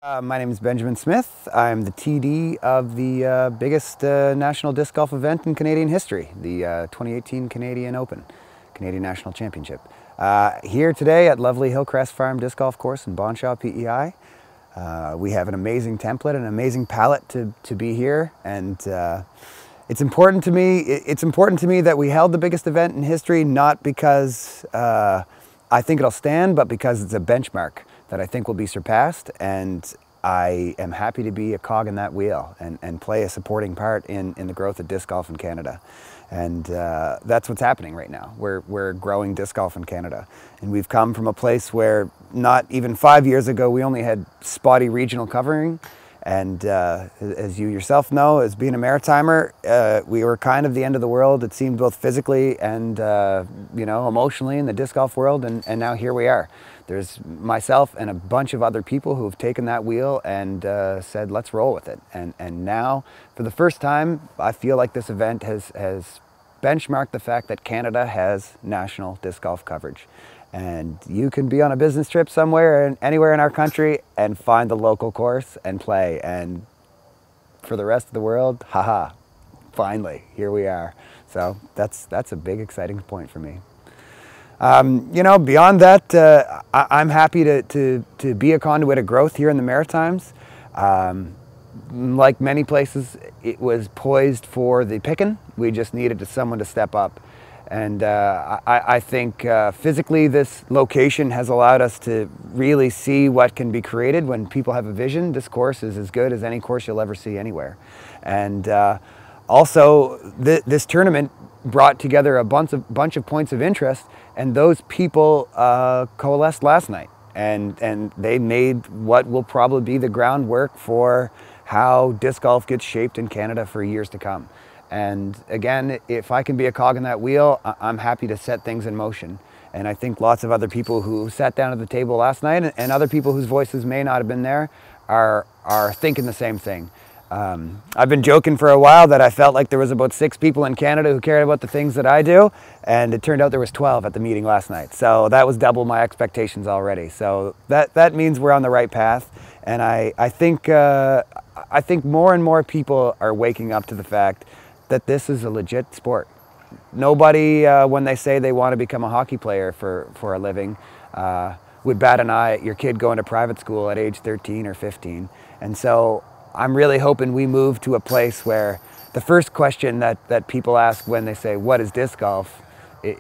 My name is Benjamin Smith. I'm the TD of the biggest national disc golf event in Canadian history, the 2018 Canadian Open, Canadian National Championship. Here today at lovely Hillcrest Farm Disc Golf Course in Bonshaw, PEI. We have an amazing template, an amazing palette to be here, and it's important to me. It's important to me that we held the biggest event in history, not because I think it'll stand, but because it's a benchmark that I think will be surpassed, and I am happy to be a cog in that wheel and play a supporting part in the growth of disc golf in Canada. And that's what's happening right now. We're growing disc golf in Canada. And we've come from a place where not even 5 years ago, we only had spotty regional covering. And as you yourself know, as being a maritimer, we were kind of the end of the world. It seemed both physically and emotionally in the disc golf world, and now here we are. There's myself and a bunch of other people who have taken that wheel and said, let's roll with it. And now, for the first time, I feel like this event has benchmarked the fact that Canada has national disc golf coverage. And you can be on a business trip somewhere and anywhere in our country and find the local course and play. And for the rest of the world, haha, finally, here we are. So that's a big exciting point for me. Beyond that, I'm happy to be a conduit of growth here in the Maritimes. Like many places, it was poised for the picking. We just needed someone to step up. And I think physically this location has allowed us to really see what can be created when people have a vision. This course is as good as any course you'll ever see anywhere. And also this tournament brought together a bunch of points of interest, and those people coalesced last night. And they made what will probably be the groundwork for how disc golf gets shaped in Canada for years to come. And again, if I can be a cog in that wheel, I'm happy to set things in motion. And I think lots of other people who sat down at the table last night and other people whose voices may not have been there are thinking the same thing. I've been joking for a while that I felt like there was about 6 people in Canada who cared about the things that I do, and it turned out there was 12 at the meeting last night. So that was double my expectations already. So that means we're on the right path. And I think more and more people are waking up to the fact that this is a legit sport. Nobody, when they say they want to become a hockey player for a living, would bat an eye at your kid going to private school at age 13 or 15. And so I'm really hoping we move to a place where the first question that people ask when they say, what is disc golf?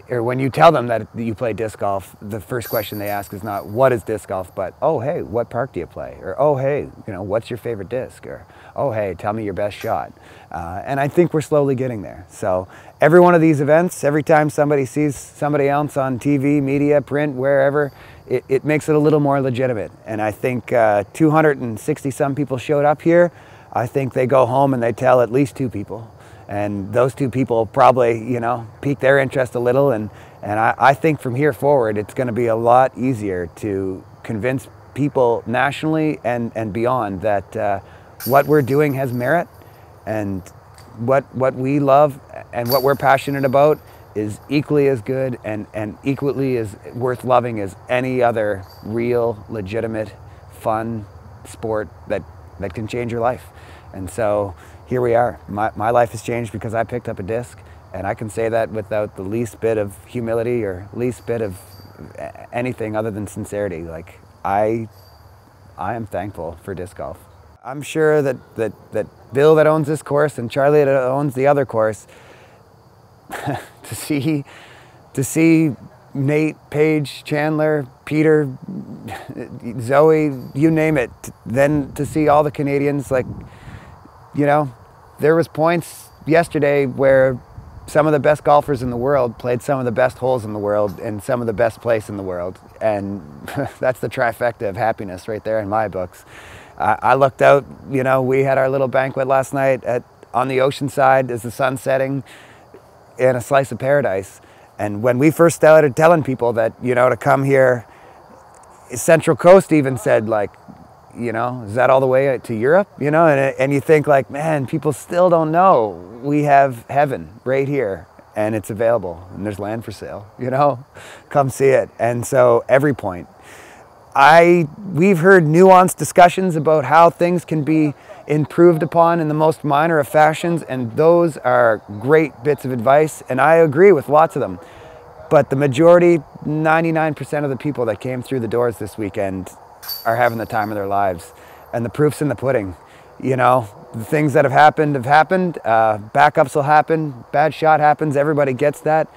Or when you tell them that you play disc golf, the first question they ask is not, what is disc golf? But, oh, hey, what park do you play? Or, oh, hey, what's your favorite disc? Or, oh, hey, tell me your best shot. And I think we're slowly getting there. So every one of these events, every time somebody sees somebody else on TV, media, print, wherever, it makes it a little more legitimate. And I think 260 some people showed up here. I think they go home and they tell at least 2 people. And those 2 people probably, pique their interest a little. And I think from here forward, it's going to be a lot easier to convince people nationally and beyond that what we're doing has merit, and what we love and what we're passionate about is equally as good and equally as worth loving as any other real, legitimate, fun sport that can change your life. And so here we are. My life has changed because I picked up a disc, and I can say that without the least bit of humility or least bit of anything other than sincerity. Like, I am thankful for disc golf. I'm sure that Bill that owns this course and Charlie that owns the other course, to see Nate, Paige, Chandler, Peter, Zoe, you name it, then to see all the Canadians, like, there was points yesterday where some of the best golfers in the world played some of the best holes in the world in some of the best place in the world. And that's the trifecta of happiness right there in my books. I looked out, we had our little banquet last night on the ocean side as the sun setting in a slice of paradise. And when we first started telling people that, to come here, Central Coast even said, like, is that all the way to Europe? And you think, like, man, people still don't know we have heaven right here, and it's available, and there's land for sale, come see it. And so every point, we've heard nuanced discussions about how things can be improved upon in the most minor of fashions, and those are great bits of advice, and I agree with lots of them. But the majority, 99% of the people that came through the doors this weekend are having the time of their lives, and the proof's in the pudding. You know, the things that have happened. Backups will happen, bad shot happens, everybody gets that.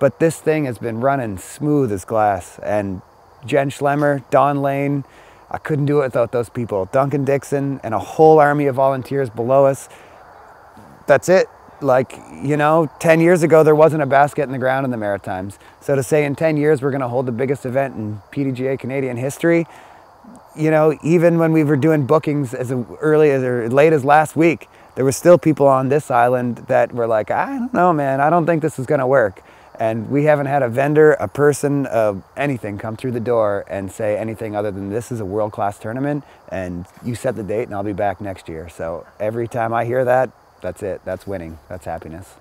But this thing has been running smooth as glass, and Jen Schlemmer, Don Lane, I couldn't do it without those people. Duncan Dixon and a whole army of volunteers below us. That's it. Like, you know, 10 years ago, there wasn't a basket in the ground in the Maritimes. So to say in 10 years, we're going to hold the biggest event in PDGA Canadian history, you know, even when we were doing bookings as early as or late as last week, there were still people on this island that were like, I don't know, man, I don't think this is going to work. And we haven't had a vendor, a person, anything come through the door and say anything other than this is a world-class tournament and you set the date and I'll be back next year. So every time I hear that, that's it. That's winning. That's happiness.